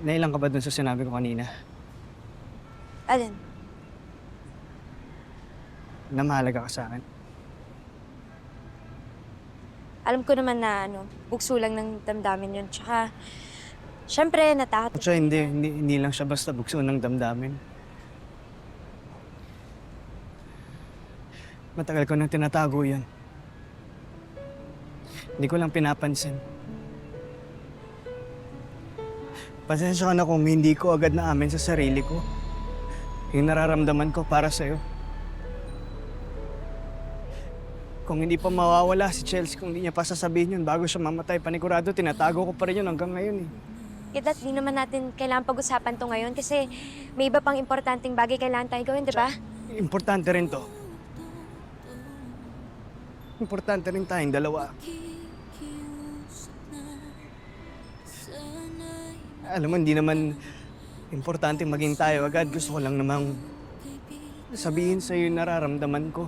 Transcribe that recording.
Nailang ka ba dun sa sinabi ko kanina? Alin? Na mahalaga ka sa akin? Alam ko naman na bugso lang ng damdamin yun. Tsaka, syempre, natakot Siya ako hindi, kanina. hindi lang siya basta bugso ng damdamin. Matagal ko nang tinatago yan. Hindi ko lang pinapansin. Pasensya ka na kung hindi ko agad naamin sa sarili ko yung nararamdaman ko para sa'yo. Kung hindi pa mawawala si Chelsea, kung hindi niya pa sasabihin yun bago siya mamatay, panigurado, tinatago ko pa rin yun hanggang ngayon eh. Kaya di naman natin kailangan pag-usapan to ngayon kasi may iba pang importanteng bagay kailangan tayo gawin, di ba? Importante rin to. Importante rin tayong dalawa. Alam mo, hindi naman importante maging tayo agad. Gusto ko lang namang sabihin sa'yo yung nararamdaman ko.